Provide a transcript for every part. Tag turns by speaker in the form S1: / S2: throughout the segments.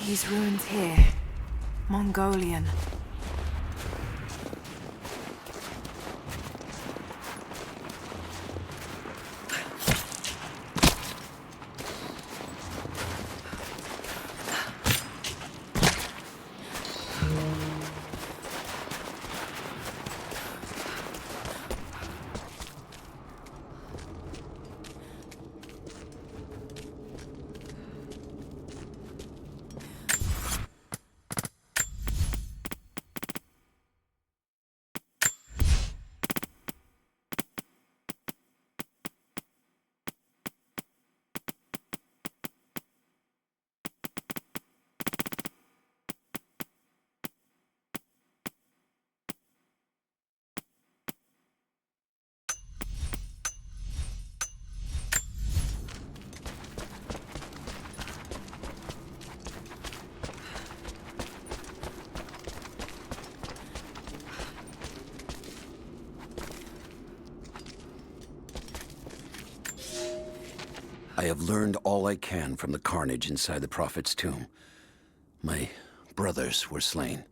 S1: These ruins here. Mongolian.
S2: I have learned all I can from the carnage inside the Prophet's tomb. My brothers were slain,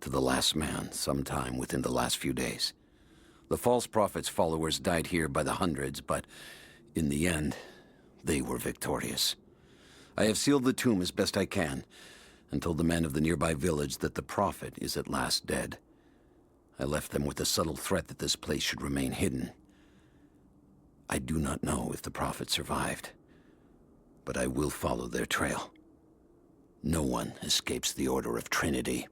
S2: to the last man, sometime within the last few days. The false Prophet's followers died here by the hundreds, but in the end, they were victorious. I have sealed the tomb as best I can, and told the men of the nearby village that the Prophet is at last dead. I left them with the subtle threat that this place should remain hidden. I do not know if the Prophet survived, but I will follow their trail. No one escapes the Order of Trinity.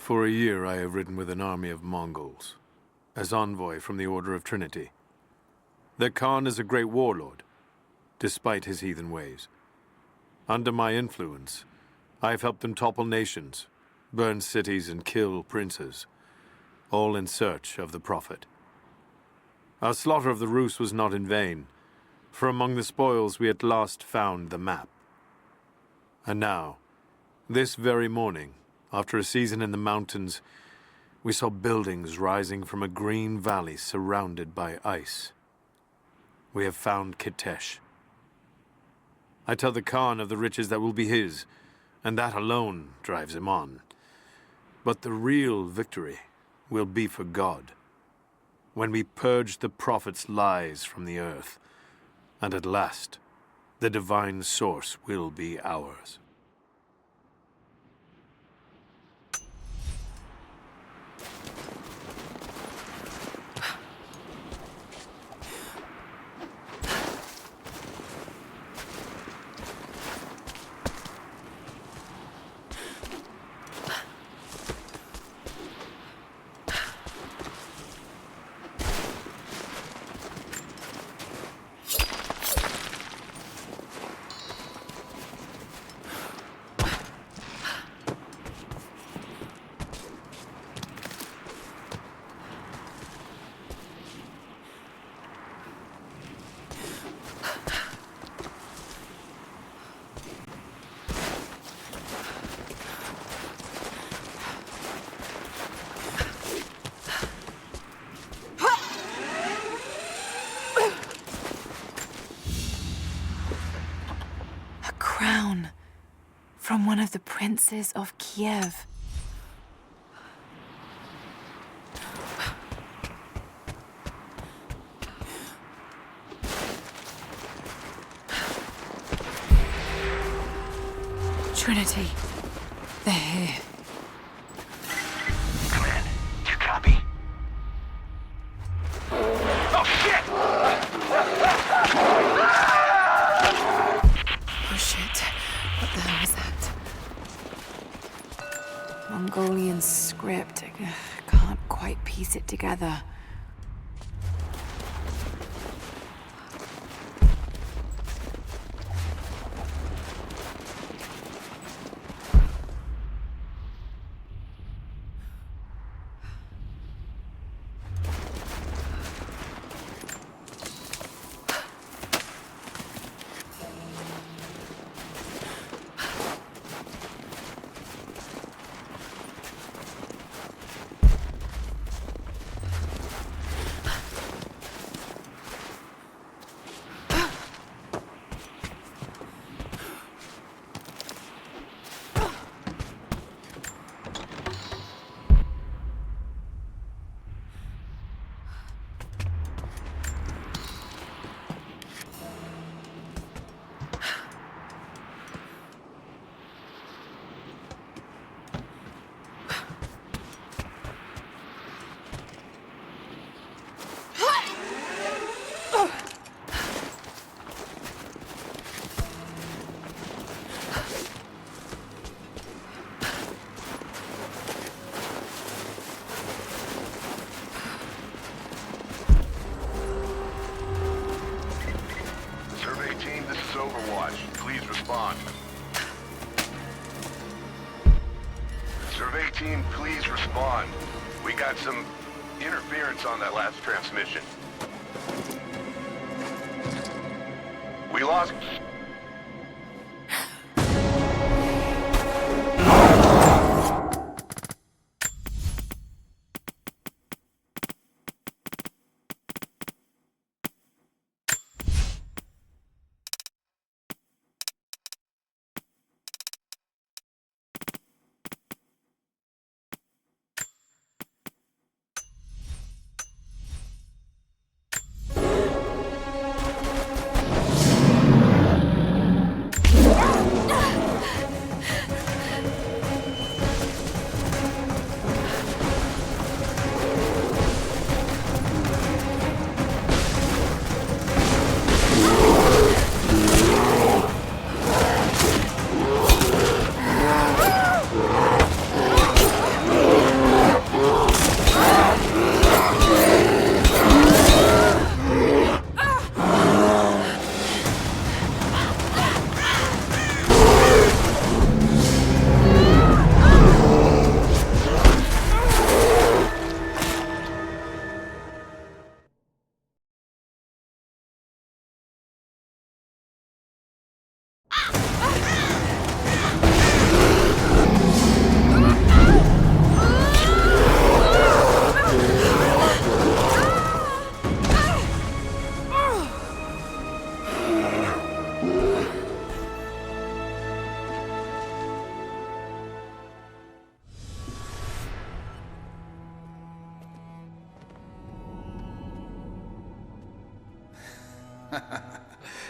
S3: For a year I have ridden with an army of Mongols, as envoy from the Order of Trinity. Their Khan is a great warlord, despite his heathen ways. Under my influence, I have helped them topple nations, burn cities and kill princes, all in search of the Prophet. Our slaughter of the Rus was not in vain, for among the spoils we at last found the map. And now, this very morning, after a season in the mountains, we saw buildings rising from a green valley surrounded by ice. We have found Kitesh. I tell the Khan of the riches that will be his, and that alone drives him on. But the real victory will be for God, when we purge the Prophet's lies from the earth, and at last, the divine source will be ours.
S1: crown from one of the princes of Kiev. Trinity, they're here.
S2: Command, do you copy? Oh, shit!
S1: Oh shit, what the hell was that? Mongolian script. I can't quite piece it together.
S4: Please respond. Survey team, please respond. We got some interference on that last transmission. We lost...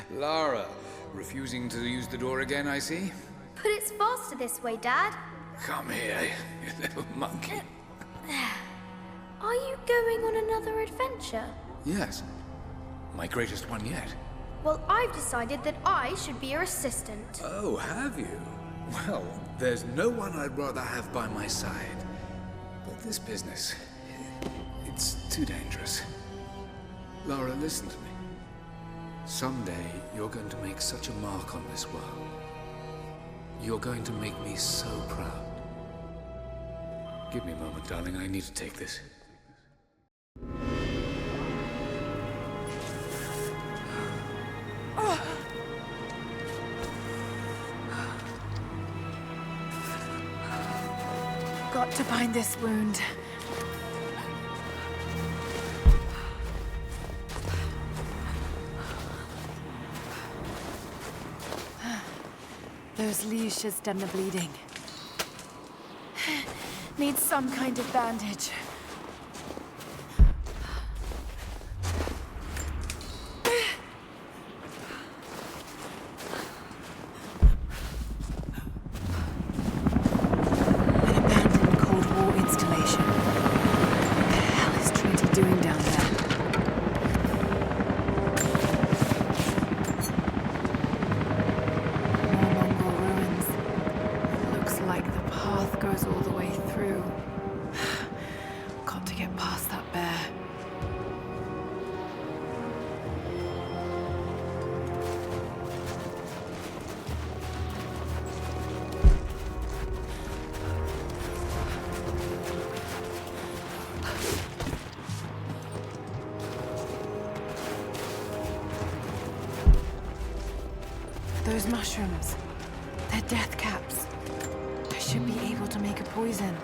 S5: Lara, refusing to use the door again, I see?
S6: But it's faster this way, Dad.
S5: Come here, you little monkey.
S6: Are you going on another adventure?
S5: Yes, my greatest one yet.
S6: Well, I've decided that I should be your assistant.
S5: Oh, have you? Well, there's no one I'd rather have by my side. But this business, it's too dangerous. Lara, listen to me. Someday, you're going to make such a mark on this world. You're going to make me so proud. Give me a moment, darling. I need to take this.
S1: Got to bind this wound. Those leaves should stem the bleeding. Need some kind of bandage. An abandoned Cold War installation. What the hell is Trinity doing down there? More Mongol ruins. Looks like the path goes all the way through. Got to get past that bear. Those mushrooms, they're death caps. I should be able to make a poison.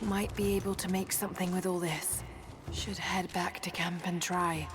S1: Might be able to make something with all this. Should head back to camp and try.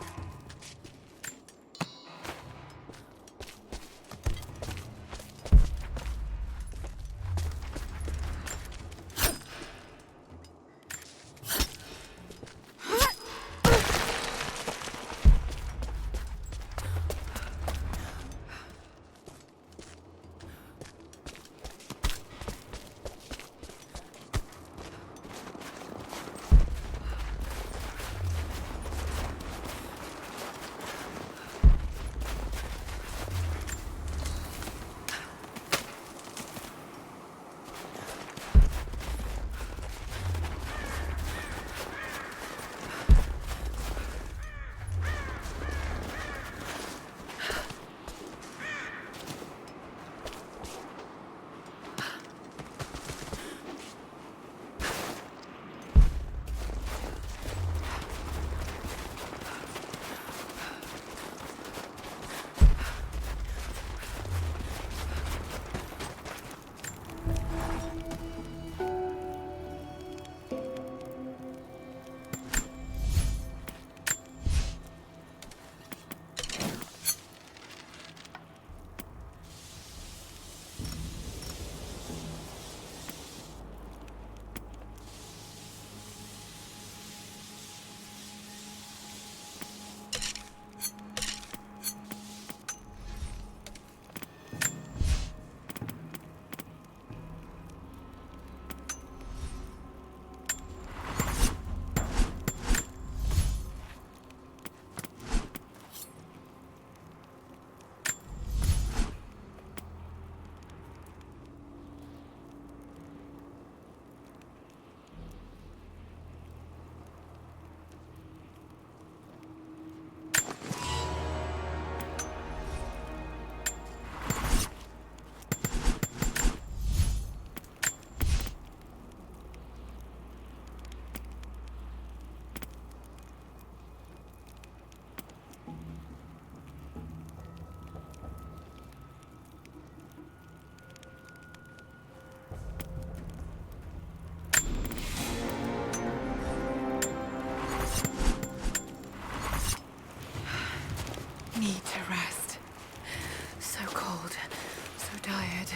S1: Need to rest. So cold, so tired.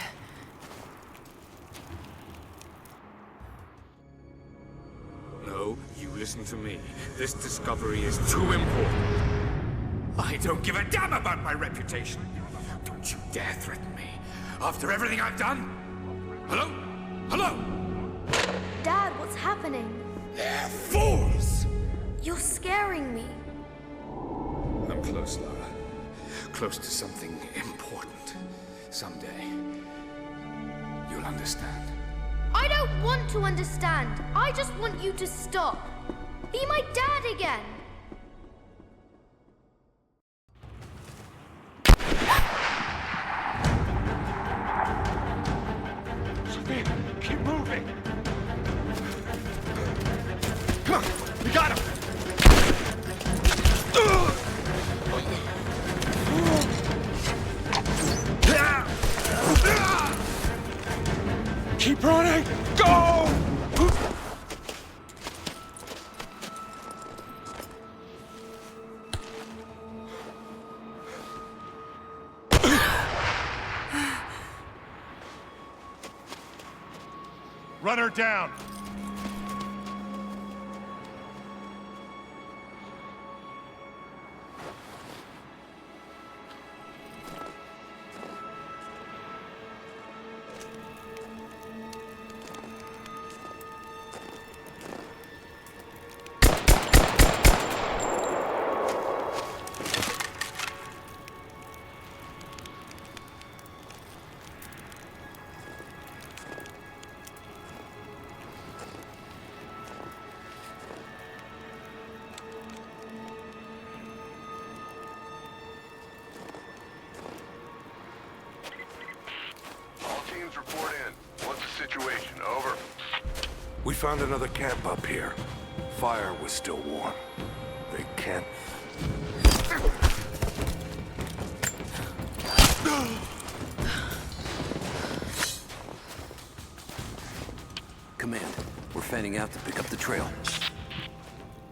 S5: No, you listen to me. This discovery is too important. I don't give a damn about my reputation. Don't you dare threaten me. After everything I've done? Hello? Hello?
S6: happening?
S5: They're fools!
S6: You're scaring me.
S5: I'm close, Lara. Close to something important. Someday, you'll understand.
S6: I don't want to understand. I just want you to stop. Be my dad again.
S4: Sophia, keep moving! Come on, we got him! Keep running! Go! Run her down! Report in. What's the situation? Over.
S7: We found another camp up here. Fire was still warm. They can't...
S2: Command, we're fanning out to pick up the trail.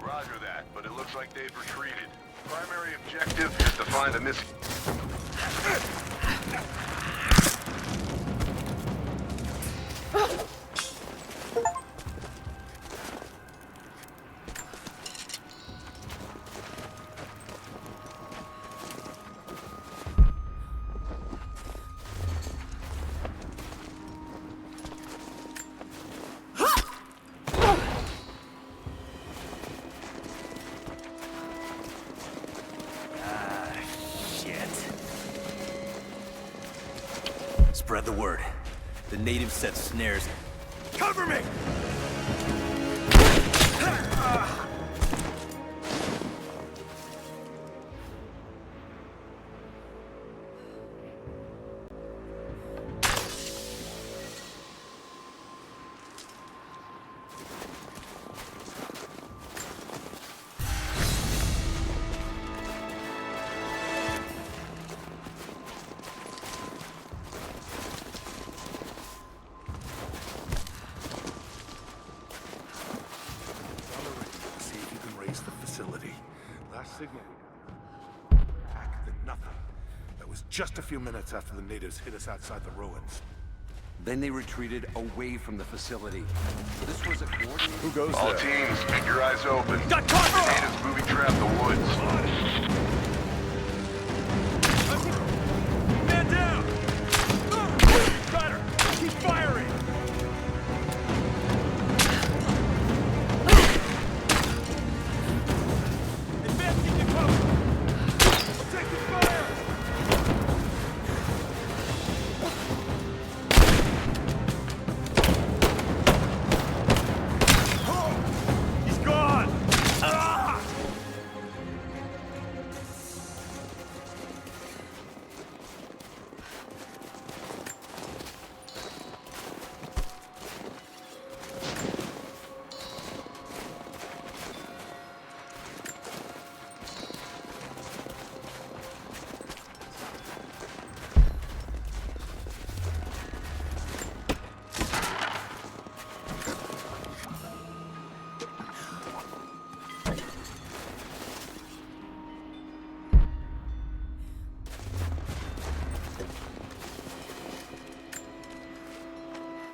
S4: Roger that, but it looks like they've retreated. Primary objective is to find the missing...
S8: Spread the word. The natives set snares.
S7: Cover me! Signal. Back than nothing. That was just a few minutes after the natives hit us outside the ruins.
S2: Then they retreated away from the facility. This was a coordinated...
S7: Who goes
S4: All
S7: there?
S4: teams, keep your eyes open.
S8: Got caught!
S4: The natives booby-trapped the woods.
S8: Man down! Got her! Keep firing!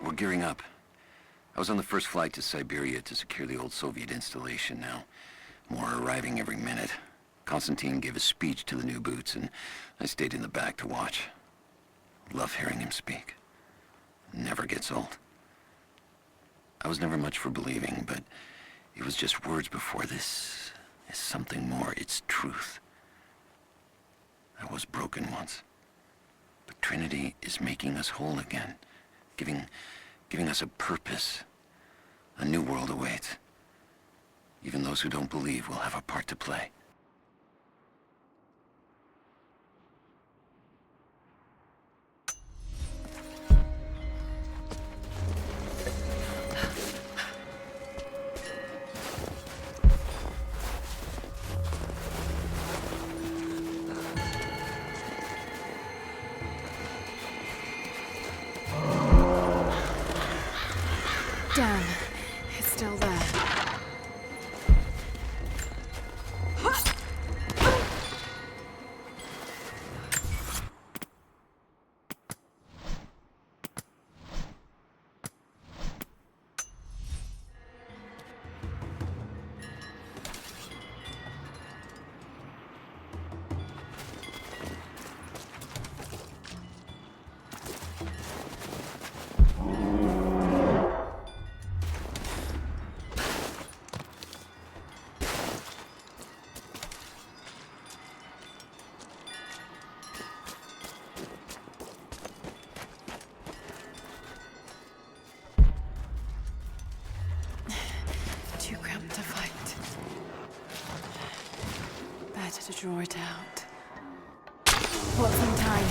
S2: We're gearing up. I was on the first flight to Siberia to secure the old Soviet installation now. More are arriving every minute. Konstantin gave a speech to the new boots, and I stayed in the back to watch. Love hearing him speak. Never gets old. I was never much for believing, but it was just words before. This is something more. It's truth. I was broken once. But Trinity is making us whole again. Giving us a purpose. A new world awaits. Even those who don't believe will have a part to play.
S1: Damn, it's still there. Too cramped to fight. Better to draw it out. What's some time?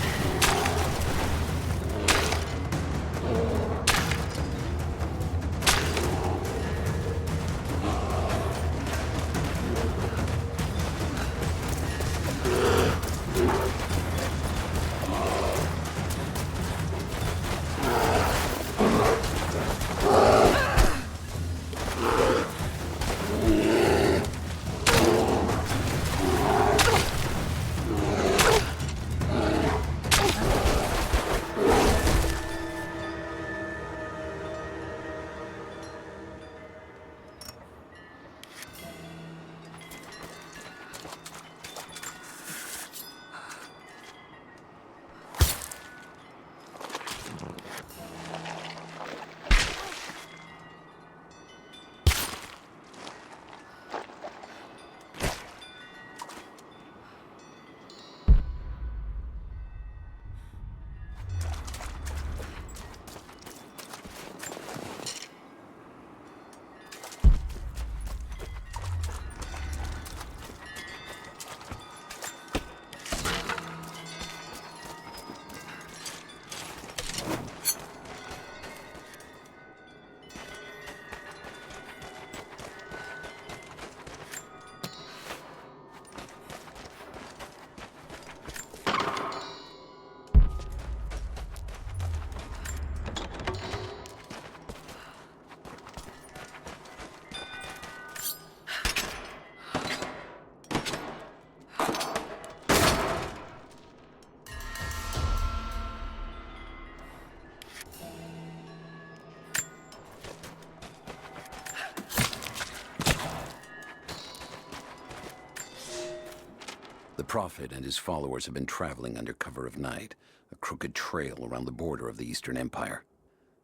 S2: The Prophet and his followers have been traveling under cover of night, a crooked trail around the border of the Eastern Empire.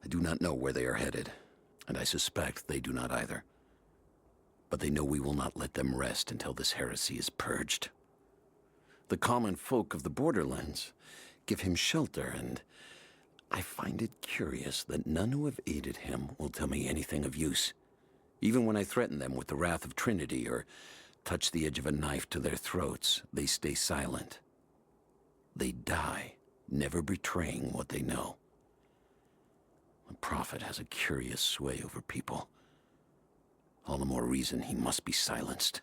S2: I do not know where they are headed, and I suspect they do not either. But they know we will not let them rest until this heresy is purged. The common folk of the borderlands give him shelter, and I find it curious that none who have aided him will tell me anything of use. Even when I threaten them with the wrath of Trinity or touch the edge of a knife to their throats, they stay silent. They die, never betraying what they know. The Prophet has a curious sway over people. All the more reason he must be silenced.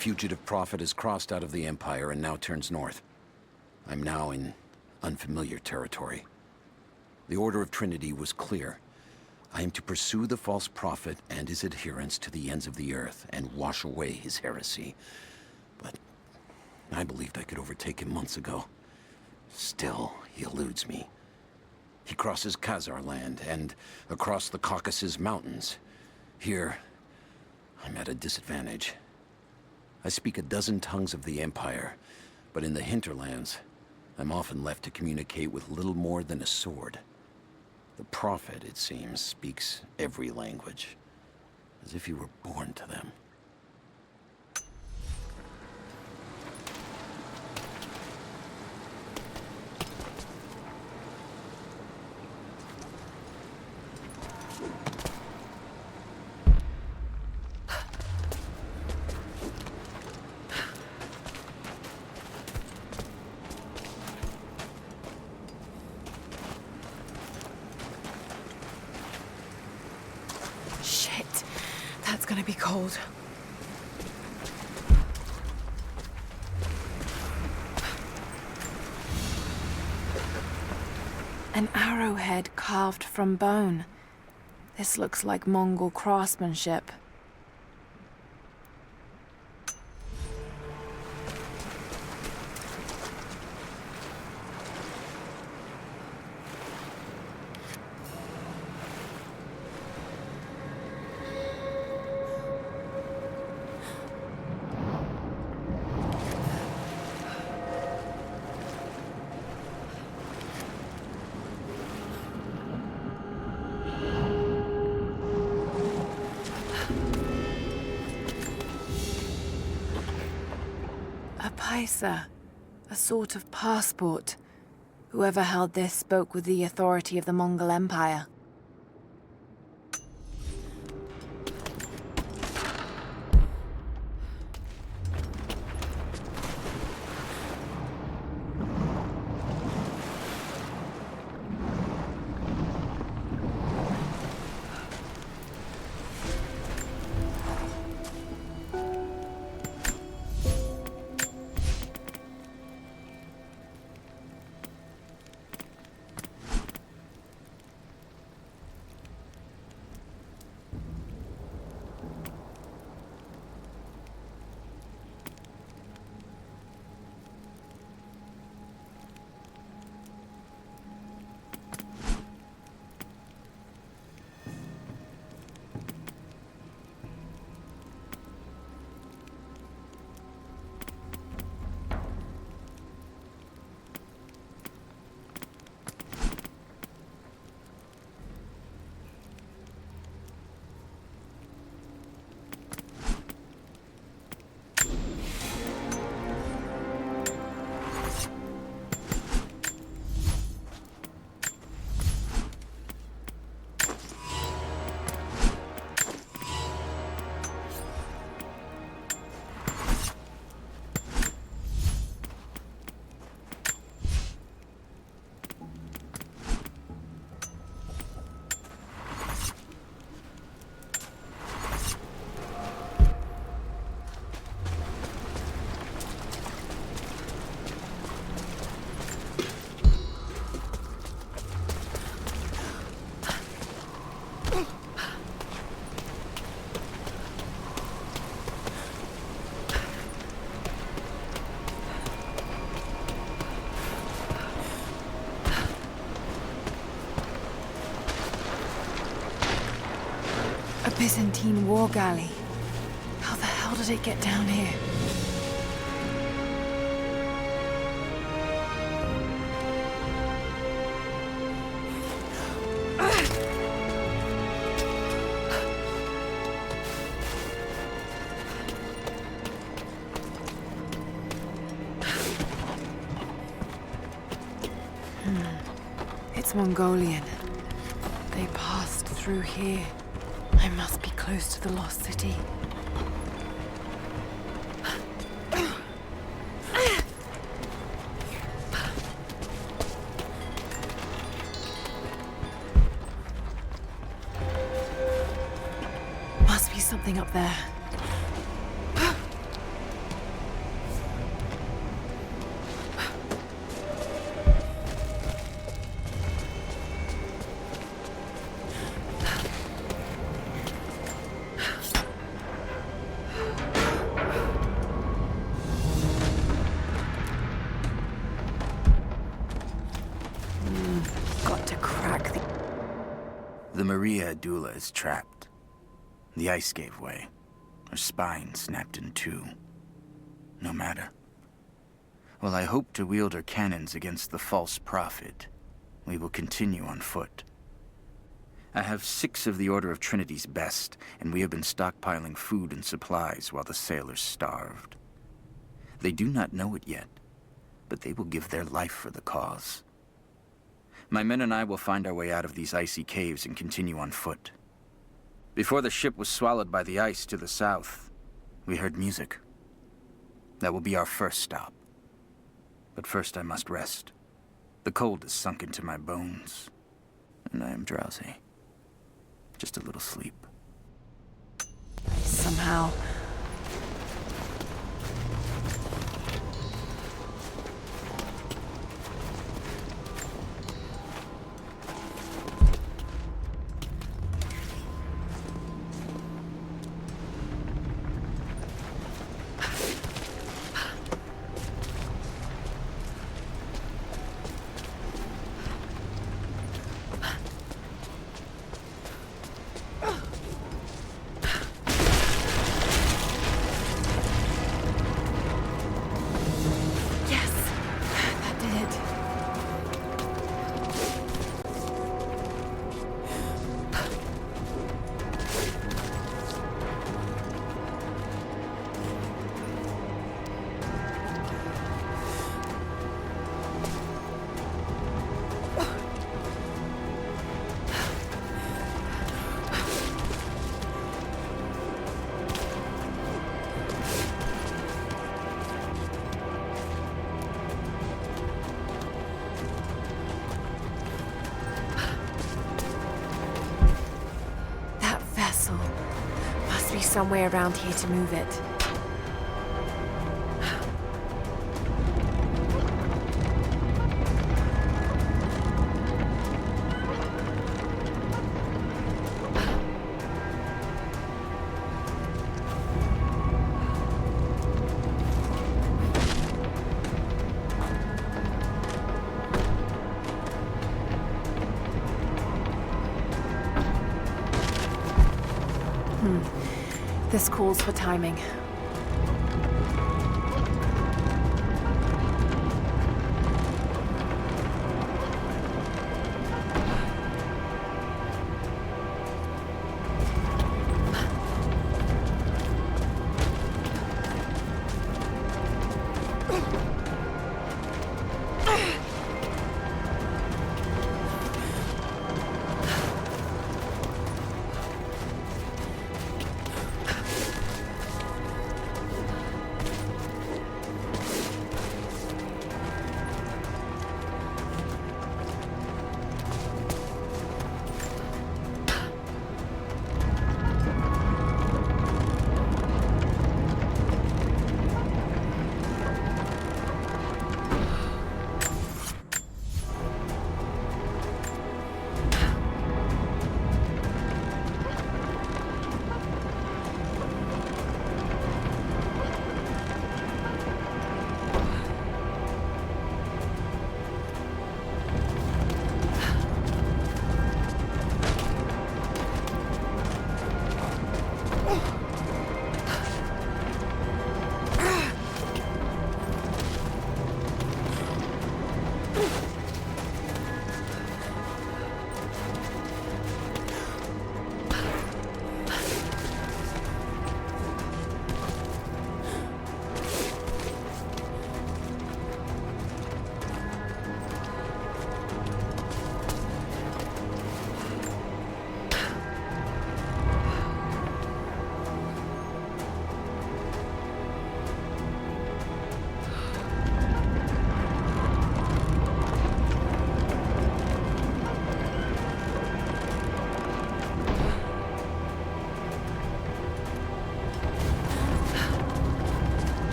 S2: fugitive prophet has crossed out of the Empire and now turns north. I'm now in unfamiliar territory. The Order of Trinity was clear. I am to pursue the false prophet and his adherents to the ends of the earth and wash away his heresy. But I believed I could overtake him months ago. Still, he eludes me. He crosses Khazar land and across the Caucasus Mountains. Here, I'm at a disadvantage. I speak a dozen tongues of the Empire, but in the hinterlands, I'm often left to communicate with little more than a sword. The Prophet, it seems, speaks every language, as if he were born to them.
S1: Shit, that's gonna be cold. An arrowhead carved from bone. This looks like Mongol craftsmanship. A paisa, a sort of passport. Whoever held this spoke with the authority of the Mongol Empire. A Byzantine war galley. How the hell did it get down here? It's Mongolian. They passed through here. I must be close to the lost city. Must be something up there.
S9: Maria Adula is trapped. The ice gave way. Her spine snapped in two. No matter. While I hope to wield her cannons against the false prophet, we will continue on foot. I have 6 of the Order of Trinity's best, and we have been stockpiling food and supplies while the sailors starved. They do not know it yet, but they will give their life for the cause. My men and I will find our way out of these icy caves and continue on foot. Before the ship was swallowed by the ice to the south, we heard music. That will be our first stop. But first I must rest. The cold has sunk into my bones, and I am drowsy. Just a little sleep.
S1: Somehow... somewhere around here to move it. This calls for timing.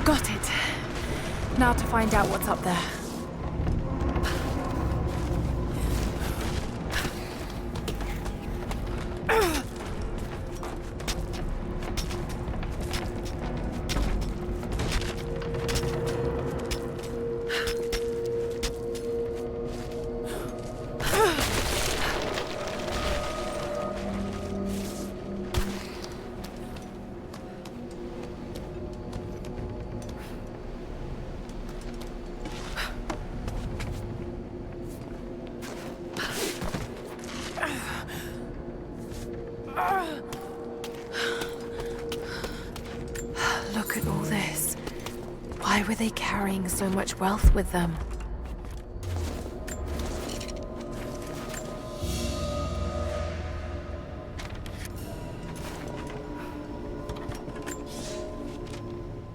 S1: Got it. Now to find out what's up there. were they carrying so much wealth with them?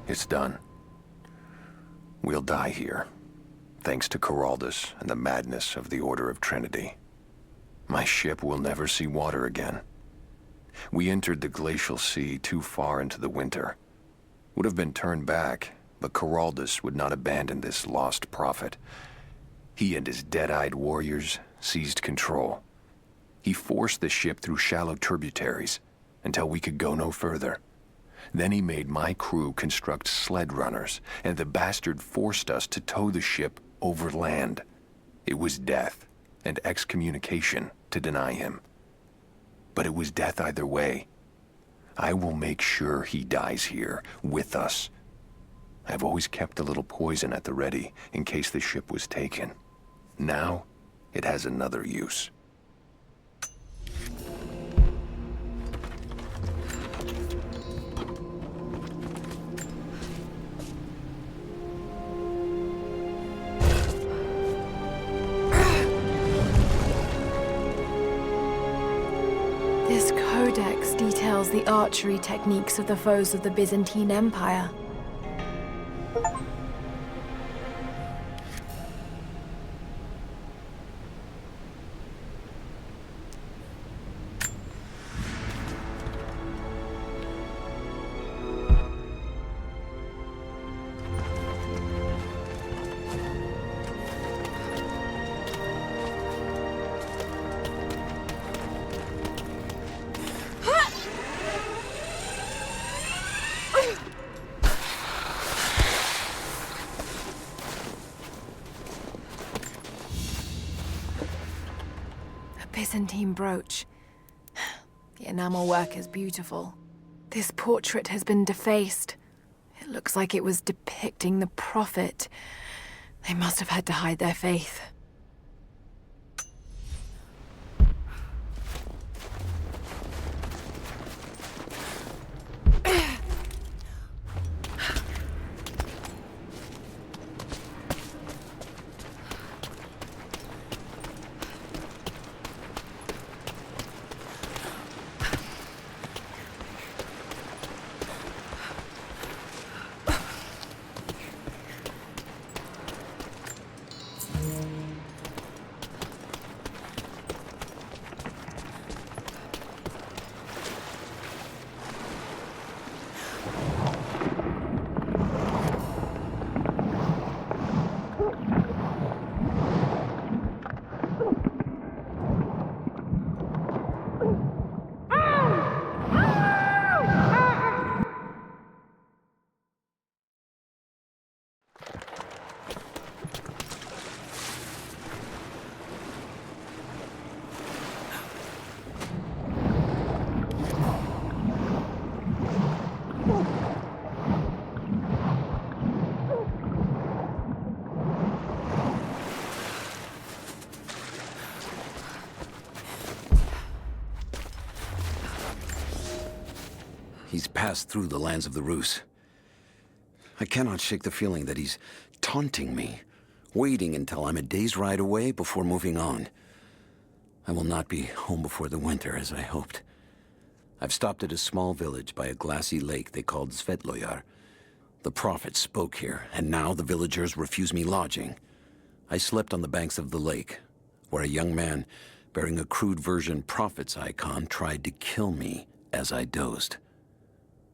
S10: It's done. We'll die here, thanks to Coraldus and the madness of the Order of Trinity. My ship will never see water again. We entered the glacial sea too far into the winter. Would have been turned back, but Coraldus would not abandon this lost prophet. He and his dead-eyed warriors seized control. He forced the ship through shallow tributaries until we could go no further. Then he made my crew construct sled runners, and the bastard forced us to tow the ship over land. It was death and excommunication to deny him. But it was death either way. I will make sure he dies here, with us. I've always kept a little poison at the ready, in case the ship was taken. Now, it has another use.
S1: This codex details the archery techniques of the foes of the Byzantine Empire. Byzantine brooch. The enamel work is beautiful. This portrait has been defaced. It looks like it was depicting the prophet. They must have had to hide their faith.
S2: He's passed through the lands of the Rus. I cannot shake the feeling that he's taunting me, waiting until I'm a day's ride away before moving on. I will not be home before the winter, as I hoped. I've stopped at a small village by a glassy lake they called Svetloyar. The prophet spoke here, and now the villagers refuse me lodging. I slept on the banks of the lake, where a young man bearing a crude version prophet's icon tried to kill me as I dozed.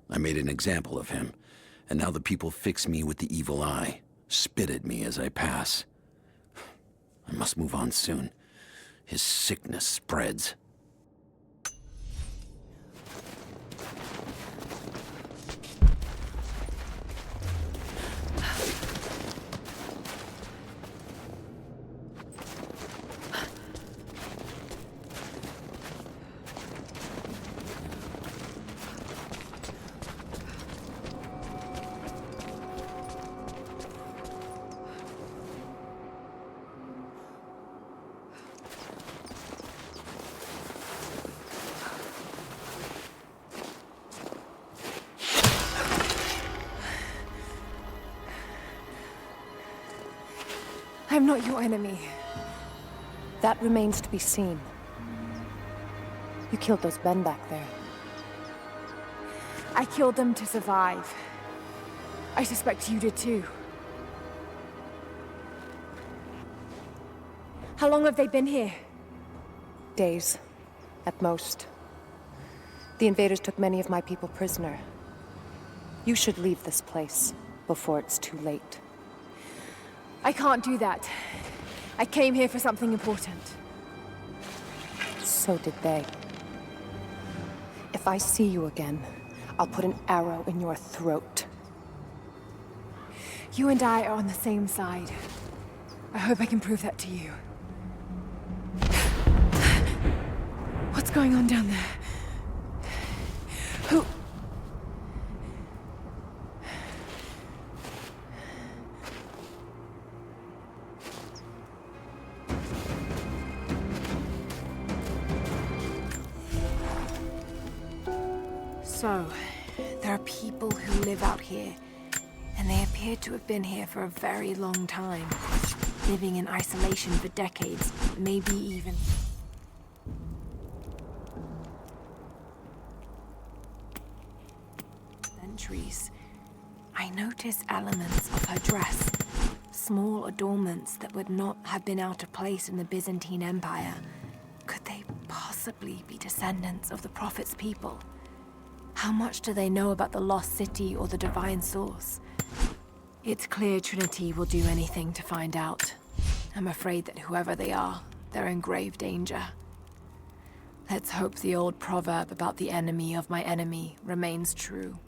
S2: I made an example of him, and now the people fix me with the evil eye, spit at me as I pass. I must move on soon. His sickness spreads.
S1: I'm not your enemy.
S11: That remains to be seen. You killed those men back there.
S1: I killed them to survive. I suspect you did too. How long have they been here?
S11: Days, at most. The invaders took many of my people prisoner. You should leave this place before it's too late.
S1: I can't do that. I came here for something important.
S11: So did they. If I see you again, I'll put an arrow in your throat.
S1: You and I are on the same side. I hope I can prove that to you. What's going on down there? Who... So, there are people who live out here, and they appear to have been here for a very long time, living in isolation for decades, maybe even... centuries. I notice elements of her dress, small adornments that would not have been out of place in the Byzantine Empire. Could they possibly be descendants of the Prophet's people? How much do they know about the lost city or the divine source? It's clear Trinity will do anything to find out. I'm afraid that whoever they are, they're in grave danger. Let's hope the old proverb about the enemy of my enemy remains true.